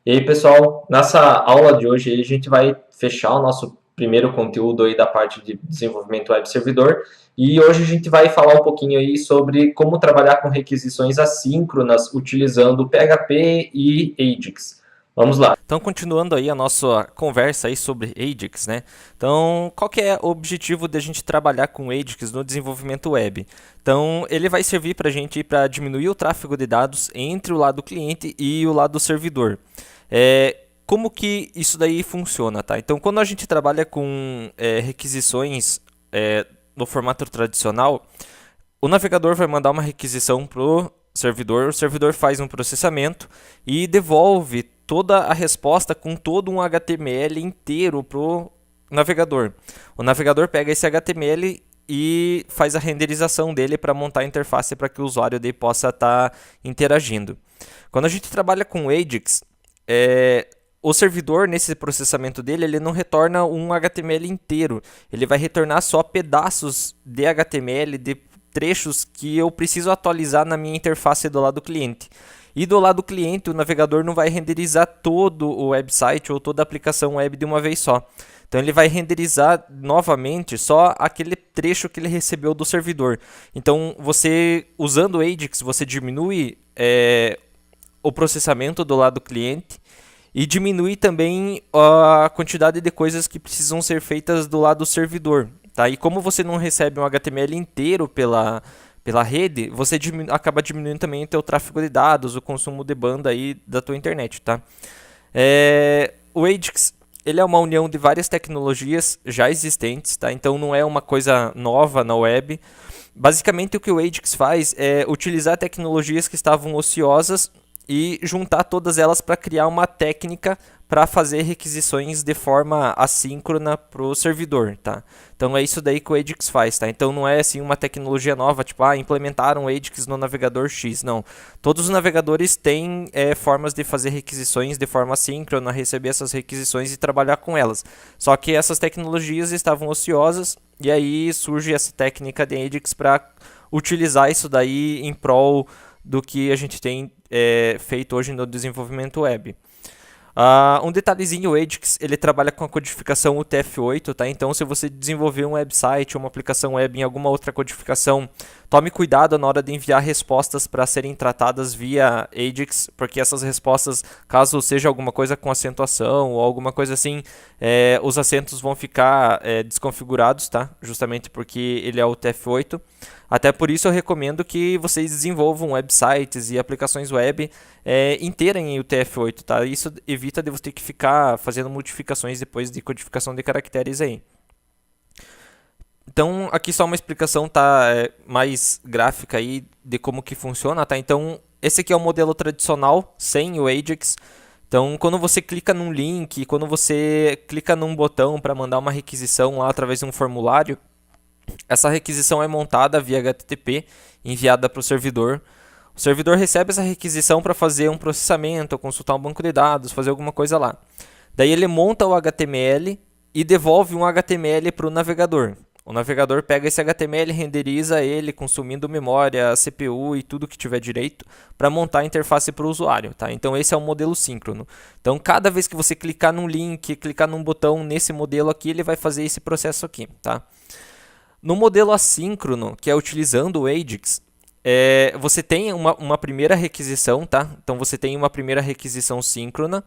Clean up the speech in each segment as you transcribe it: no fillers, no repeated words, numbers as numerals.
E aí, pessoal, nessa aula de hoje a gente vai fechar o nosso primeiro conteúdo aí da parte de desenvolvimento web servidor e hoje a gente vai falar um pouquinho aí sobre como trabalhar com requisições assíncronas utilizando PHP e Ajax. Vamos lá. Então, continuando aí a nossa conversa aí sobre Ajax, né? Então, qual que é o objetivo de a gente trabalhar com Ajax no desenvolvimento web? Então, ele vai servir para a gente para diminuir o tráfego de dados entre o lado cliente e o lado servidor. Como que isso daí funciona, tá? Então, quando a gente trabalha com requisições no formato tradicional, o navegador vai mandar uma requisição para o servidor faz um processamento e devolve toda a resposta com todo um HTML inteiro para o navegador. O navegador pega esse HTML e faz a renderização dele para montar a interface para que o usuário daí possa estar interagindo. Quando a gente trabalha com Ajax, o servidor, nesse processamento dele, ele não retorna um HTML inteiro. Ele vai retornar só pedaços de HTML, de trechos que eu preciso atualizar na minha interface do lado cliente. E do lado cliente, o navegador não vai renderizar todo o website ou toda a aplicação web de uma vez só. Então ele vai renderizar novamente só aquele trecho que ele recebeu do servidor. Então você, usando o Ajax, você diminui o processamento do lado cliente e diminui também a quantidade de coisas que precisam ser feitas do lado servidor. Tá? E como você não recebe um HTML inteiro pela rede, você acaba diminuindo também o teu tráfego de dados, o consumo de banda aí da tua internet. Tá? O Ajax ele é uma união de várias tecnologias já existentes, tá? Então não é uma coisa nova na web. Basicamente o que o Ajax faz é utilizar tecnologias que estavam ociosas e juntar todas elas para criar uma técnica para fazer requisições de forma assíncrona para o servidor, tá? Então é isso daí que o Ajax faz, tá? Então não é assim uma tecnologia nova, tipo, implementaram o Ajax no navegador X, não. Todos os navegadores têm formas de fazer requisições de forma assíncrona, receber essas requisições e trabalhar com elas. Só que essas tecnologias estavam ociosas e aí surge essa técnica de Ajax para utilizar isso daí em prol do que a gente tem feito hoje no desenvolvimento web. Um detalhezinho, o Ajax ele trabalha com a codificação UTF-8, tá? Então, se você desenvolver um website ou uma aplicação web em alguma outra codificação, tome cuidado na hora de enviar respostas para serem tratadas via Ajax, porque essas respostas, caso seja alguma coisa com acentuação ou alguma coisa assim, os acentos vão ficar desconfigurados, tá? Justamente porque ele é UTF-8. Até por isso eu recomendo que vocês desenvolvam websites e aplicações web inteiras em UTF-8, tá? Isso evita de você ter que ficar fazendo modificações depois de codificação de caracteres aí. Então, aqui só uma explicação mais gráfica aí de como que funciona, tá? Então, esse aqui é o modelo tradicional, sem o Ajax. Então, quando você clica num link, quando você clica num botão para mandar uma requisição lá através de um formulário, essa requisição é montada via HTTP, enviada para o servidor. O servidor recebe essa requisição para fazer um processamento, consultar um banco de dados, fazer alguma coisa lá. Daí ele monta o HTML e devolve um HTML para o navegador. O navegador pega esse HTML, renderiza ele, consumindo memória, CPU e tudo que tiver direito, para montar a interface para o usuário. Tá? Então esse é o modelo síncrono. Então cada vez que você clicar num link, clicar num botão nesse modelo aqui, ele vai fazer esse processo aqui. Tá? No modelo assíncrono, que é utilizando o Ajax, você tem uma primeira requisição, tá? Então você tem uma primeira requisição síncrona.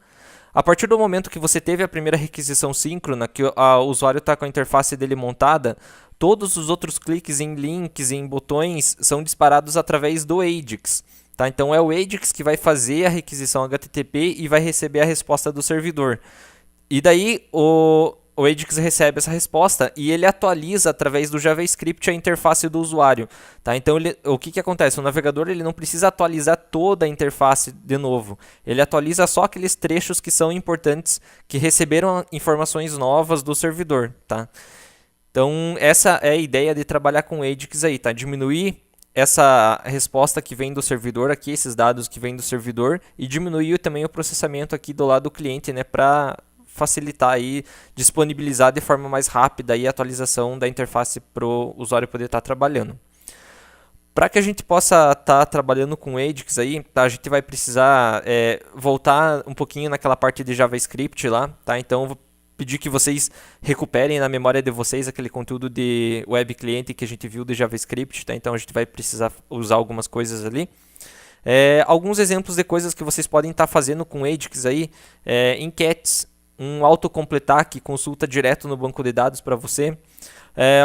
A partir do momento que você teve a primeira requisição síncrona, que o usuário está com a interface dele montada, todos os outros cliques em links e em botões são disparados através do Ajax. Tá? Então é o Ajax que vai fazer a requisição HTTP e vai receber a resposta do servidor. E daí o Ajax recebe essa resposta e ele atualiza através do JavaScript a interface do usuário. Tá? Então, o que acontece? O navegador ele não precisa atualizar toda a interface de novo. Ele atualiza só aqueles trechos que são importantes, que receberam informações novas do servidor. Tá? Então, essa é a ideia de trabalhar com o Ajax aí. Tá? Diminuir essa resposta que vem do servidor aqui, esses dados que vêm do servidor, e diminuir também o processamento aqui do lado do cliente, né, para facilitar aí, disponibilizar de forma mais rápida aí a atualização da interface para o usuário poder estar trabalhando. Para que a gente possa estar trabalhando com Ajax aí, tá? A gente vai precisar voltar um pouquinho naquela parte de JavaScript lá, tá? Então eu vou pedir que vocês recuperem na memória de vocês aquele conteúdo de web cliente que a gente viu de JavaScript, tá? Então a gente vai precisar usar algumas coisas ali. Alguns exemplos de coisas que vocês podem estar fazendo com Ajax aí, enquetes, um autocompletar que consulta direto no banco de dados para você,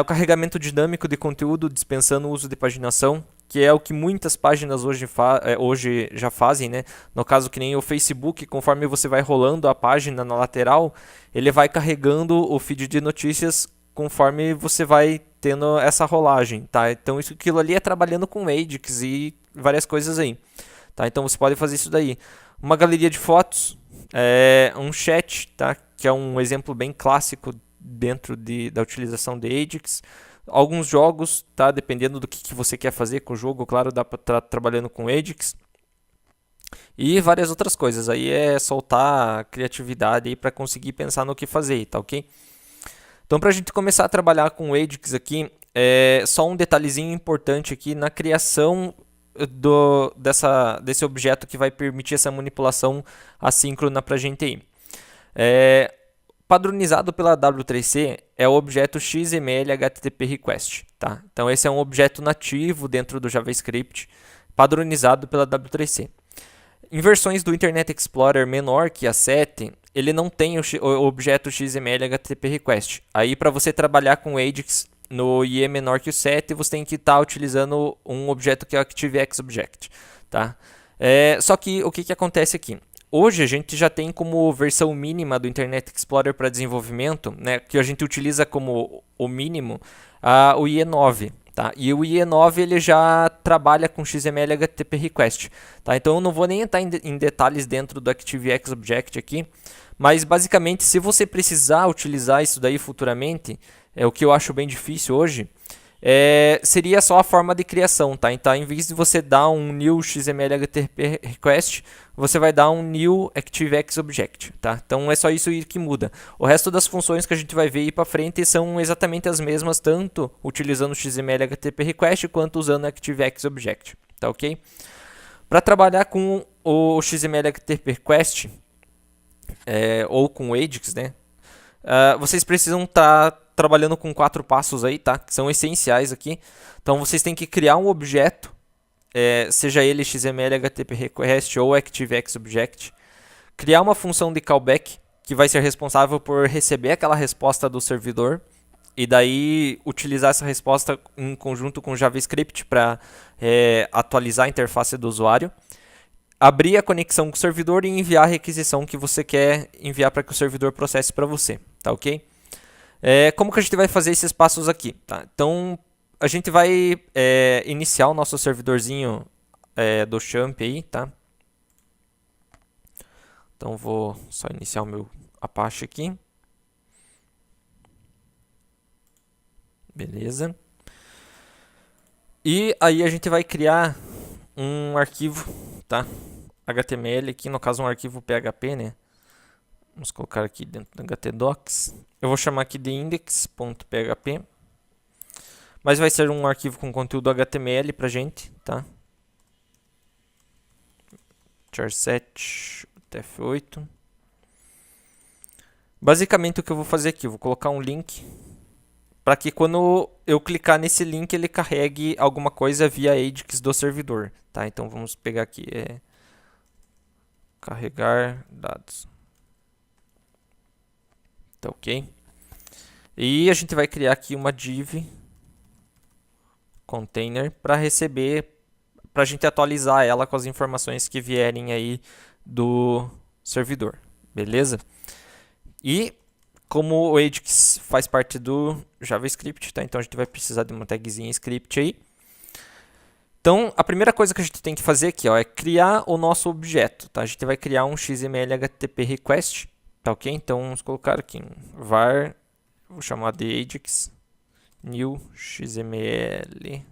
o carregamento dinâmico de conteúdo dispensando o uso de paginação, que é o que muitas páginas hoje já fazem, né? No caso que nem o Facebook, conforme você vai rolando a página na lateral, ele vai carregando o feed de notícias conforme você vai tendo essa rolagem, tá? Então aquilo ali é trabalhando com Ajax e várias coisas aí, tá? Então você pode fazer isso daí. Uma galeria de fotos, um chat, tá? Que é um exemplo bem clássico dentro da utilização de Ajax. Alguns jogos, tá? Dependendo do que você quer fazer com o jogo, claro, dá para estar trabalhando com Ajax. E várias outras coisas. Aí é soltar a criatividade aí para conseguir pensar no que fazer, tá ok? Então, para a gente começar a trabalhar com o Ajax aqui, só um detalhezinho importante aqui na criação desse objeto que vai permitir essa manipulação assíncrona para a gente aí. Padronizado pela W3C é o objeto XML HTTP Request. Tá? Então, esse é um objeto nativo dentro do JavaScript, padronizado pela W3C. Em versões do Internet Explorer menor que a 7, ele não tem o objeto XML HTTP Request. Aí, para você trabalhar com Ajax no IE menor que o 7, você tem que estar utilizando um objeto que é o ActiveX Tá? Só que o que acontece aqui? Hoje a gente já tem como versão mínima do Internet Explorer para desenvolvimento, né, que a gente utiliza como o mínimo, o IE9. Tá? E o IE9 ele já trabalha com XML HTTP Request. Tá? Então eu não vou nem entrar em detalhes dentro do ActiveX Object aqui, mas basicamente se você precisar utilizar isso daí futuramente, o que eu acho bem difícil hoje, seria só a forma de criação. Tá? Então em vez de você dar um new XML HTTP Request, você vai dar um new ActiveX Object, tá? Então é só isso aí que muda. O resto das funções que a gente vai ver aí para frente são exatamente as mesmas, tanto utilizando o XML HTTP Request quanto usando o ActiveX Object, tá ok? Para trabalhar com o XML HTTP Request ou com o Ajax, né? Vocês precisam estar trabalhando com 4 passos aí, tá? Que são essenciais aqui. Então vocês têm que criar um objeto, seja ele XML HTTP Request ou ActiveX Object, criar uma função de callback que vai ser responsável por receber aquela resposta do servidor e daí utilizar essa resposta em conjunto com JavaScript para atualizar a interface do usuário, abrir a conexão com o servidor e enviar a requisição que você quer enviar para que o servidor processe para você, tá ok? Como que a gente vai fazer esses passos aqui? Tá? Então, a gente vai iniciar o nosso servidorzinho do Champ aí, tá? Então, vou só iniciar o meu Apache aqui. Beleza. E aí a gente vai criar um arquivo, tá? HTML aqui, no caso um arquivo PHP, né? Vamos colocar aqui dentro do htdocs. Eu vou chamar aqui de index.php. Mas vai ser um arquivo com conteúdo HTML pra gente, tá? charset tf8. Basicamente o que eu vou fazer aqui, eu vou colocar um link para que quando eu clicar nesse link ele carregue alguma coisa via Ajax do servidor, tá? Então vamos pegar aqui, carregar dados. Tá ok? E a gente vai criar aqui uma div container para receber, para a gente atualizar ela com as informações que vierem aí do servidor, beleza? E como o Ajax faz parte do JavaScript, tá? Então a gente vai precisar de uma tagzinha script aí. Então a primeira coisa que a gente tem que fazer aqui, ó, é criar o nosso objeto, tá? A gente vai criar um XML HTTP request, tá ok? Então vamos colocar aqui um var, vou chamar de Ajax new XML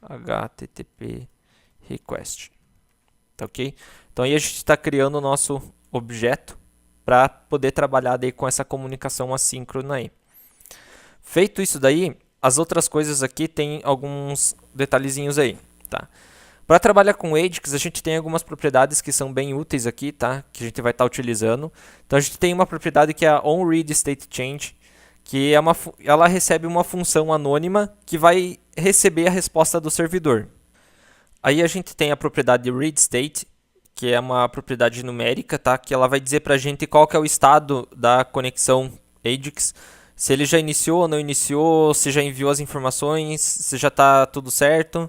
HTTP request, tá ok? Então aí a gente está criando o nosso objeto para poder trabalhar daí com essa comunicação assíncrona aí. Feito isso daí, as outras coisas aqui tem alguns detalhezinhos aí, tá? Para trabalhar com Ajax, a gente tem algumas propriedades que são bem úteis aqui, tá? Que a gente vai estar utilizando. Então a gente tem uma propriedade que é a onReadStateChange, que é ela recebe uma função anônima que vai receber a resposta do servidor. Aí a gente tem a propriedade readState, que é uma propriedade numérica, tá? Que ela vai dizer para a gente qual que é o estado da conexão Ajax, se ele já iniciou ou não iniciou, se já enviou as informações, se já está tudo certo.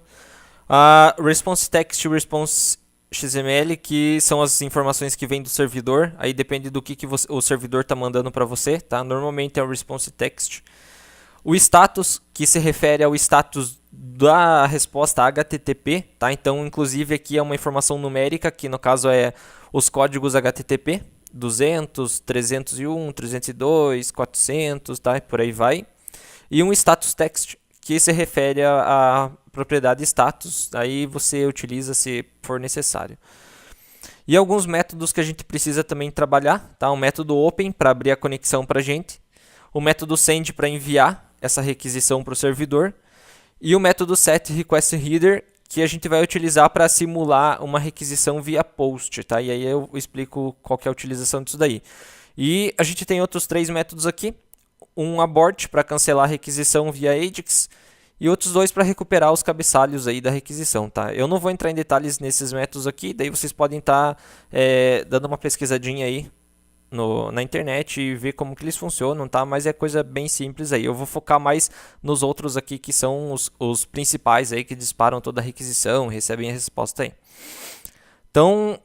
A response text e response XML, que são as informações que vêm do servidor. Aí depende do que o servidor está mandando para você, tá? Normalmente é o response text. O status, que se refere ao status da resposta HTTP, tá? Então, inclusive aqui é uma informação numérica, que no caso é os códigos HTTP, 200, 301, 302, 400, tá? E por aí vai. E um status text, que se refere à propriedade status, aí você utiliza se for necessário. E alguns métodos que a gente precisa também trabalhar, tá? O método open para abrir a conexão para a gente, o método send para enviar essa requisição para o servidor, e o método setRequestHeader, que a gente vai utilizar para simular uma requisição via post, tá? E aí eu explico qual que é a utilização disso daí. E a gente tem outros 3 métodos aqui, um abort para cancelar a requisição via Ajax, e outros 2 para recuperar os cabeçalhos aí da requisição, tá? Eu não vou entrar em detalhes nesses métodos aqui, daí vocês podem estar dando uma pesquisadinha aí na internet e ver como que eles funcionam, tá? Mas é coisa bem simples aí. Eu vou focar mais nos outros aqui que são os principais aí que disparam toda a requisição, recebem a resposta aí. Então,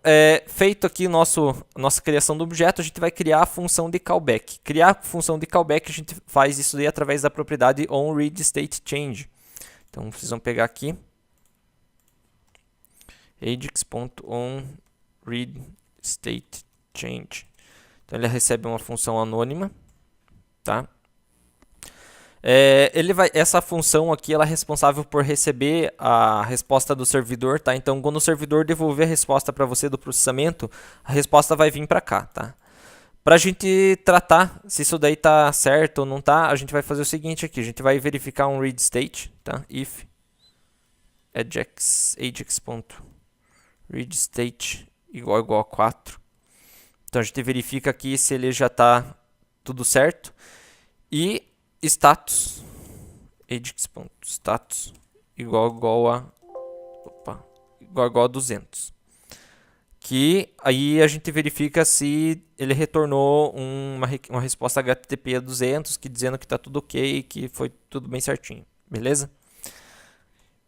feito aqui nossa criação do objeto, a gente vai criar a função de callback. Criar a função de callback, a gente faz isso daí através da propriedade onReadStateChange. Então, vocês vão pegar aqui ajax.onReadStateChange. Então, ele recebe uma função anônima, tá? Essa função aqui ela é responsável por receber a resposta do servidor, tá? Então, quando o servidor devolver a resposta para você do processamento, a resposta vai vir para cá, tá? Para a gente tratar se isso daí tá certo ou não tá, a gente vai fazer o seguinte aqui, a gente vai verificar um read state, tá? If ajax.readState igual a 4. Então a gente verifica aqui se ele já está tudo certo. E status, ajax.status igual a 200. Que aí a gente verifica se ele retornou uma resposta HTTP a 200, que dizendo que está tudo ok, que foi tudo bem certinho, beleza?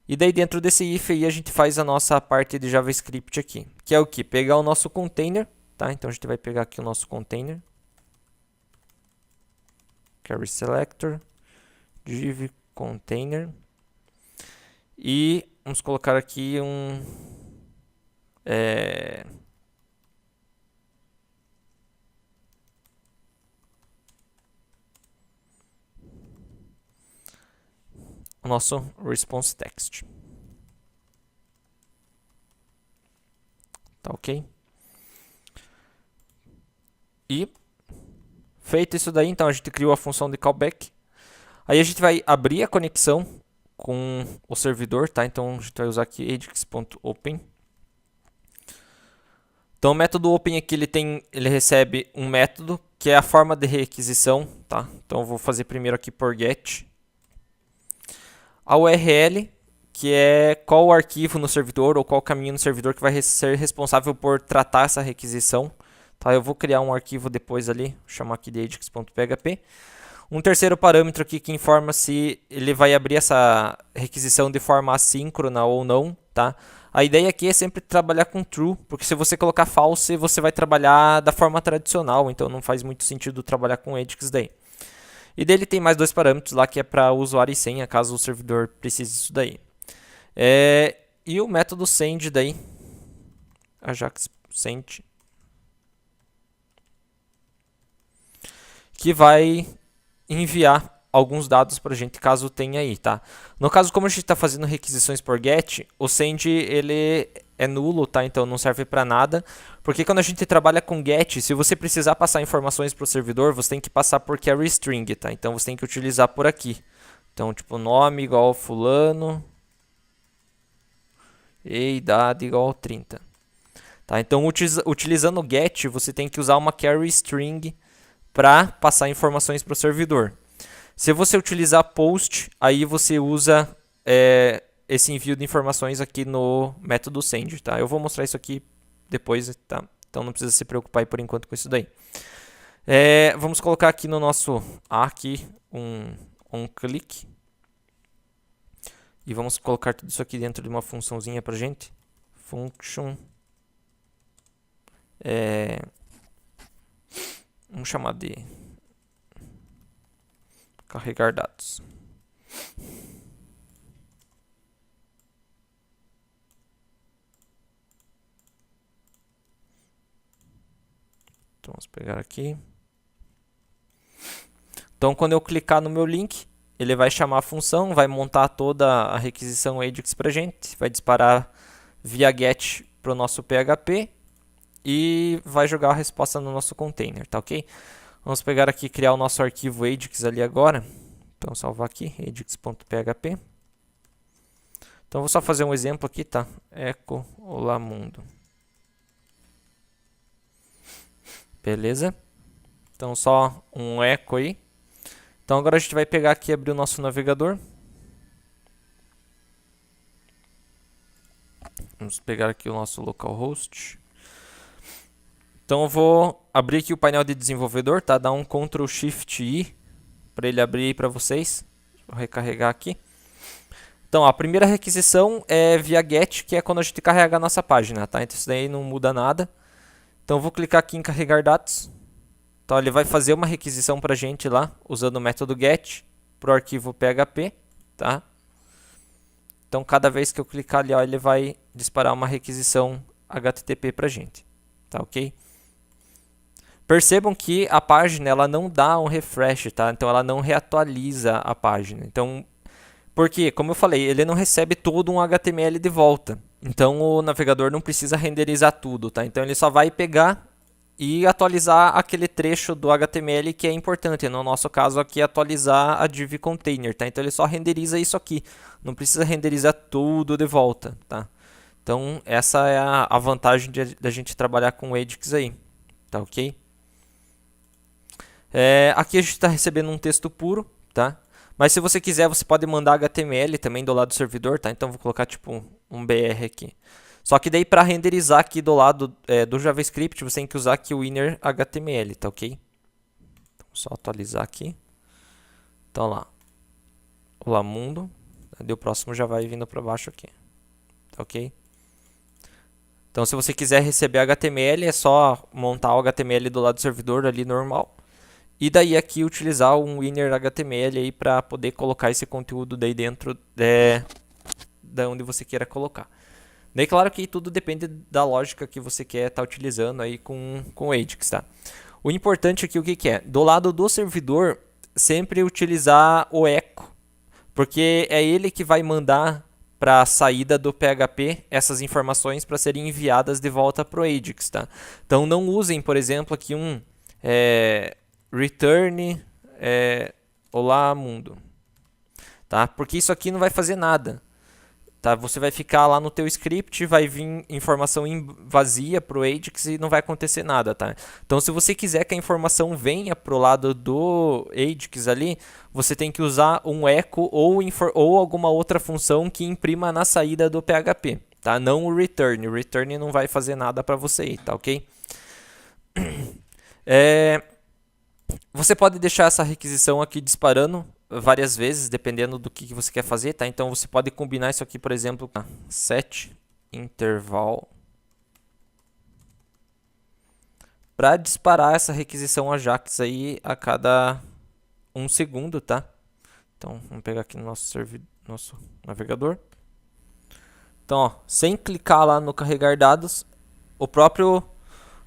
E daí dentro desse if aí a gente faz a nossa parte de JavaScript aqui, que é o que? Pegar o nosso container, tá? Então a gente vai pegar aqui o nosso container, carry selector, div container, e vamos colocar aqui o nosso response text. Tá ok? E feito isso daí, então a gente criou a função de callback. Aí a gente vai abrir a conexão com o servidor, tá? Então a gente vai usar aqui ajax.open. Então o método open aqui ele recebe um método que é a forma de requisição, tá? Então eu vou fazer primeiro aqui por get. A URL, que é qual o arquivo no servidor ou qual caminho no servidor que vai ser responsável por tratar essa requisição. Tá, eu vou criar um arquivo depois ali, vou chamar aqui de ajax.php. Um terceiro parâmetro aqui que informa se ele vai abrir essa requisição de forma assíncrona ou não, tá? A ideia aqui é sempre trabalhar com true, porque se você colocar false, você vai trabalhar da forma tradicional, então não faz muito sentido trabalhar com Ajax daí. E dele tem mais 2 parâmetros lá que é para usuário e senha, caso o servidor precise disso daí. E o método send daí, ajax send, que vai enviar alguns dados para a gente, caso tenha aí, tá? No caso, como a gente está fazendo requisições por get, o send ele é nulo, tá? Então não serve para nada, porque quando a gente trabalha com get, se você precisar passar informações para o servidor, você tem que passar por carry string, tá? Então você tem que utilizar por aqui, Então, tipo, nome igual ao fulano e idade igual ao 30. Tá? Então, utilizando o get, você tem que usar uma carry string para passar informações para o servidor. Se você utilizar post, aí você usa esse envio de informações aqui no método send. Tá? Eu vou mostrar isso aqui depois, tá? Então não precisa se preocupar aí por enquanto com isso daí. Vamos colocar aqui no nosso aqui um click. E vamos colocar tudo isso aqui dentro de uma funçãozinha pra gente. Function. Vamos chamar de carregar dados. Então vamos pegar aqui. Então quando eu clicar no meu link, ele vai chamar a função, vai montar toda a requisição Ajax pra gente, vai disparar via get pro nosso PHP e vai jogar a resposta no nosso container, tá ok? Vamos pegar aqui e criar o nosso arquivo Ajax ali agora. Então salvar aqui, ajax.php. Então vou só fazer um exemplo aqui, tá? Echo olá mundo. Beleza? Então só um echo aí. Então agora a gente vai pegar aqui e abrir o nosso navegador. Vamos pegar aqui o nosso localhost. Então eu vou abrir aqui o painel de desenvolvedor, tá? Dar um Ctrl Shift I para ele abrir para vocês. Vou recarregar aqui. Então, a primeira requisição é via get, que é quando a gente carrega a nossa página, tá? Então isso daí não muda nada. Então eu vou clicar aqui em carregar dados. Então ele vai fazer uma requisição para a gente lá, usando o método get para o arquivo PHP, tá? Então cada vez que eu clicar ali, ó, ele vai disparar uma requisição HTTP para a gente, tá ok? Percebam que a página ela não dá um refresh, tá? Então ela não reatualiza a página. Então, porque, como eu falei, ele não recebe todo um HTML de volta. Então o navegador não precisa renderizar tudo, tá? Então ele só vai pegar e atualizar aquele trecho do HTML que é importante. No nosso caso aqui, atualizar a div container, tá? Então ele só renderiza isso aqui. Não precisa renderizar tudo de volta, tá? Então essa é a vantagem da gente trabalhar com o Ajax aí, tá ok? Aqui a gente está recebendo um texto puro, tá? Mas se você quiser, você pode mandar HTML também do lado do servidor, tá? Então vou colocar tipo um BR aqui. Só que daí para renderizar aqui do lado do JavaScript, você tem que usar aqui o inner HTML, tá ok? Então, só atualizar aqui. Então lá, olá mundo. E o próximo já vai vindo para baixo aqui, tá ok? Então se você quiser receber HTML, é só montar o HTML do lado do servidor ali normal. E daí aqui utilizar um inner HTML aí para poder colocar esse conteúdo daí dentro da onde você queira colocar. Daí claro que tudo depende da lógica que você quer estar utilizando aí com o Ajax, tá? O importante aqui o que é? Do lado do servidor, sempre utilizar o echo, porque é ele que vai mandar para a saída do PHP essas informações para serem enviadas de volta para o Ajax, tá? Então não usem, por exemplo, aqui um return olá mundo, tá? Porque isso aqui não vai fazer nada, tá? Você vai ficar lá no teu script, vai vir informação vazia pro Ajax e não vai acontecer nada, tá? Então se você quiser que a informação venha pro lado do Ajax ali, você tem que usar um echo ou alguma outra função que imprima na saída do PHP, tá? Não o return. O return não vai fazer nada para você aí, tá ok? Você pode deixar essa requisição aqui disparando várias vezes, dependendo do que você quer fazer, tá? Então você pode combinar isso aqui, por exemplo, com set interval para disparar essa requisição Ajax aí a cada 1 segundo, tá? Então vamos pegar aqui no nosso navegador. Então, ó, sem clicar lá no carregar dados,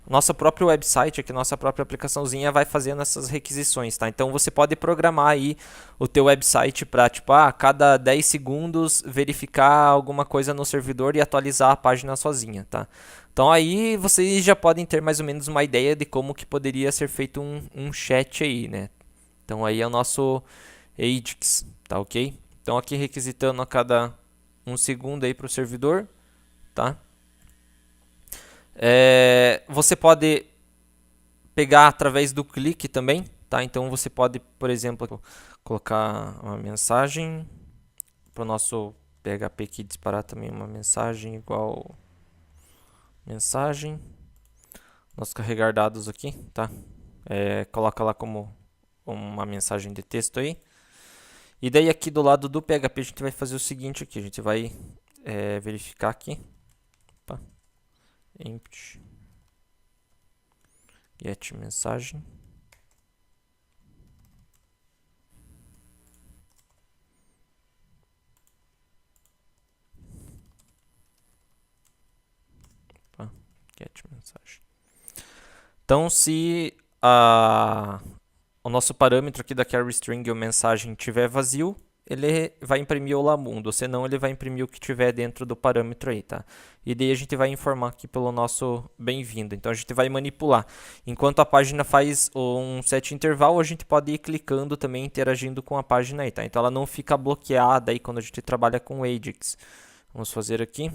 nosso próprio website, aqui, nossa própria aplicaçãozinha vai fazendo essas requisições, tá? Então você pode programar aí o teu website para, tipo, a cada 10 segundos verificar alguma coisa no servidor e atualizar a página sozinha, tá? Então aí vocês já podem ter mais ou menos uma ideia de como que poderia ser feito um chat aí, né? Então aí é o nosso Ajax, tá ok? Então aqui requisitando a cada 1 segundo aí para o servidor, tá? Você pode pegar através do clique também, tá? Então você pode, por exemplo, colocar uma mensagem para o nosso PHP aqui disparar também uma mensagem igual mensagem. Nós carregar dados aqui, tá? Coloca lá como uma mensagem de texto aí. E daí aqui do lado do PHP a gente vai fazer o seguinte aqui, a gente vai verificar aqui, tá? Empty get mensagem. Tá? Get mensagem. Então se o nosso parâmetro aqui da carry string ou mensagem tiver vazio, ele vai imprimir o Lamundo, senão ele vai imprimir o que tiver dentro do parâmetro aí, tá? E daí a gente vai informar aqui pelo nosso bem-vindo. Então a gente vai manipular. Enquanto a página faz um set intervalo, a gente pode ir clicando também, interagindo com a página aí, tá? Então ela não fica bloqueada aí quando a gente trabalha com Ajax. Vamos fazer aqui.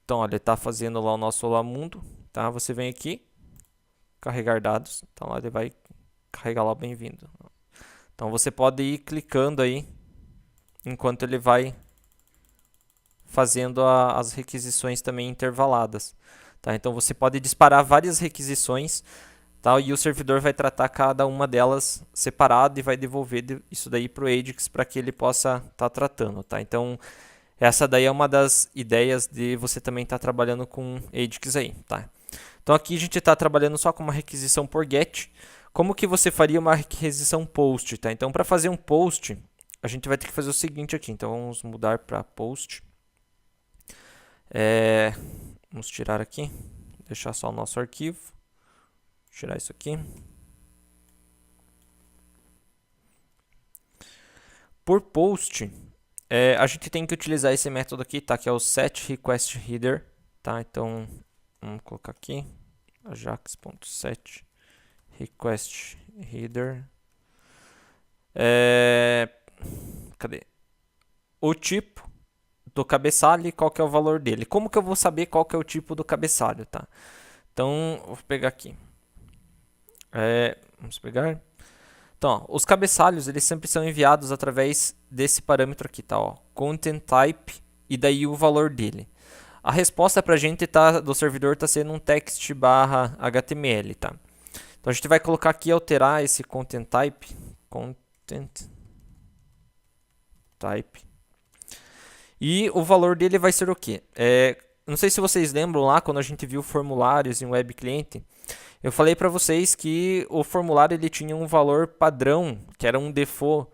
Então, olha, ele está fazendo lá o nosso Lamundo, tá? Você vem aqui, carregar dados, então lá ele vai carregar lá o bem-vindo. Então você pode ir clicando aí enquanto ele vai fazendo as requisições também intervaladas, tá? Então você pode disparar várias requisições, tá? E o servidor vai tratar cada uma delas separado e vai devolver isso daí para o Ajax para que ele possa estar tratando, tá? Então essa daí é uma das ideias de você também estar trabalhando com Ajax aí, tá? Então aqui a gente está trabalhando só com uma requisição por get. Como que você faria uma requisição post, tá? Então, para fazer um post, a gente vai ter que fazer o seguinte aqui. Então, vamos mudar para post. Vamos tirar aqui. Deixar só o nosso arquivo. Tirar isso aqui. Por post, a gente tem que utilizar esse método aqui, tá? Que é o setRequestHeader, tá? Então, vamos colocar aqui. Ajax.set request header. Cadê? O tipo do cabeçalho e qual que é o valor dele. Como que eu vou saber qual que é o tipo do cabeçalho, tá? Então, vou pegar aqui. Vamos pegar. Então, ó, os cabeçalhos, eles sempre são enviados através desse parâmetro aqui, tá? Ó, content type e daí o valor dele. A resposta pra gente do servidor tá sendo um text barra HTML, tá? Então a gente vai colocar aqui alterar esse content type e o valor dele vai ser o quê? Não sei se vocês lembram lá quando a gente viu formulários em web cliente, eu falei para vocês que o formulário ele tinha um valor padrão, que era um default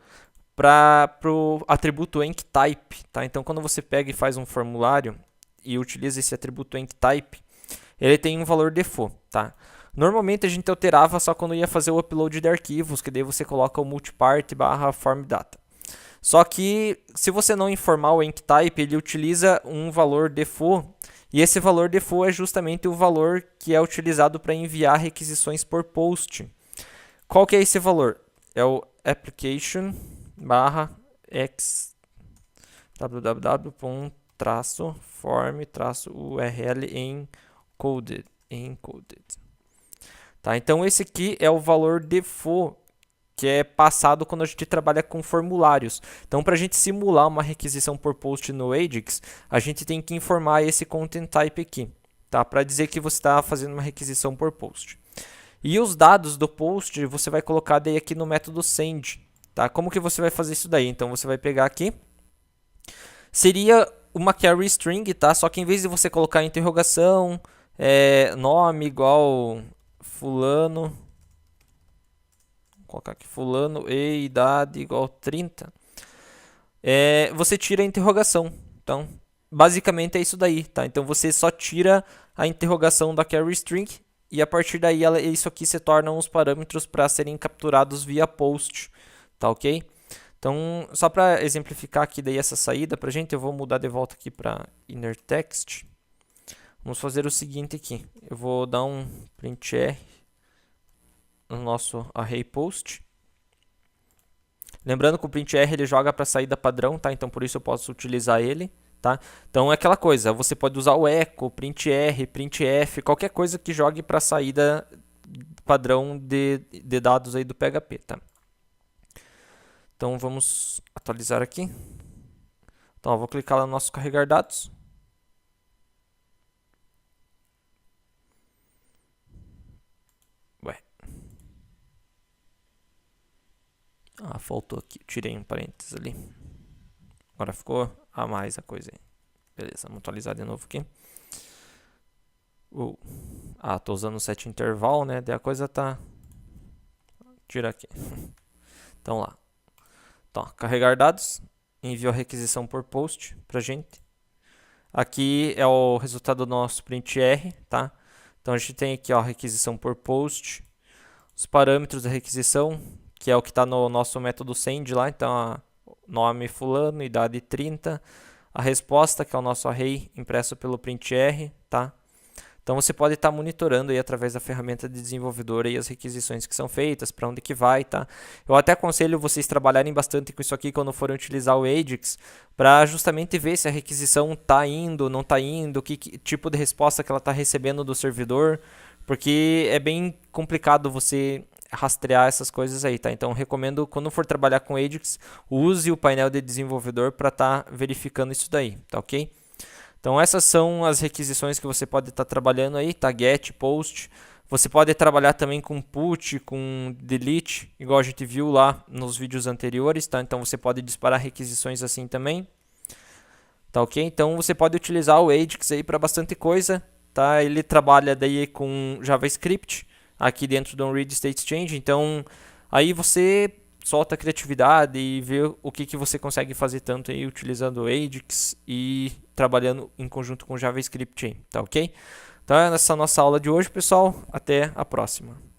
para o atributo enctype, tá? Então quando você pega e faz um formulário e utiliza esse atributo enctype, ele tem um valor default, tá? Normalmente a gente alterava só quando ia fazer o upload de arquivos, que daí você coloca o multipart barra form data. Só que se você não informar o enctype, ele utiliza um valor default, e esse valor default é justamente o valor que é utilizado para enviar requisições por post. Qual que é esse valor? É o application barra x www.form-url encoded. Tá? Então esse aqui é o valor default que é passado quando a gente trabalha com formulários. Então para a gente simular uma requisição por post no Ajax, a gente tem que informar esse content type aqui, tá? Para dizer que você está fazendo uma requisição por post. E os dados do post você vai colocar daí aqui no método send. Tá? Como que você vai fazer isso daí? Então você vai pegar aqui, seria uma carry string, tá? Só que em vez de você colocar interrogação, nome igual fulano, vou colocar aqui fulano e idade igual 30, você tira a interrogação. Então, basicamente é isso daí, tá? Então você só tira a interrogação da carry string e a partir daí isso aqui se tornam os parâmetros para serem capturados via post, tá ok? Então, só para exemplificar aqui daí essa saída para gente, eu vou mudar de volta aqui para inner text. Vamos fazer o seguinte aqui, eu vou dar um print r no nosso array post, Lembrando que o printr ele joga para saída padrão, tá? Então por isso eu posso utilizar ele, tá? Então é aquela coisa, você pode usar o echo, printr, printf, qualquer coisa que jogue para saída padrão de dados aí do PHP, tá? Então vamos atualizar aqui. Então eu vou clicar lá no nosso carregar dados. Ué. Ah, faltou aqui. Tirei um parênteses ali. Agora ficou a mais a coisa aí. Beleza, vamos atualizar de novo aqui. Ah, tô usando o set interval, né? Daí a coisa tá... Tira aqui. Então lá. Então, carregar dados. Enviou a requisição por post pra gente. Aqui é o resultado do nosso printr, tá? Então a gente tem aqui ó, a requisição por post. Os parâmetros da requisição, que é o que está no nosso método send lá. Então, nome fulano, idade 30. A resposta, que é o nosso array impresso pelo printr, tá? Então você pode estar monitorando aí através da ferramenta de desenvolvedor aí as requisições que são feitas, para onde que vai, tá? Eu até aconselho vocês trabalharem bastante com isso aqui quando forem utilizar o Ajax, para justamente ver se a requisição está indo, não está indo, que tipo de resposta que ela está recebendo do servidor, porque é bem complicado você rastrear essas coisas aí, tá? Então recomendo quando for trabalhar com Ajax, use o painel de desenvolvedor para estar verificando isso daí, tá ok? Então essas são as requisições que você pode estar trabalhando aí, tá? Get, post. Você pode trabalhar também com put, com delete, igual a gente viu lá nos vídeos anteriores, tá? Então você pode disparar requisições assim também, tá ok? Então você pode utilizar o Ajax aí para bastante coisa, tá? Ele trabalha daí com JavaScript aqui dentro do Read State Change, então aí você solta a criatividade e vê o que você consegue fazer tanto aí utilizando o Ajax e trabalhando em conjunto com JavaScript, tá ok? Então é essa nossa aula de hoje, pessoal. Até a próxima.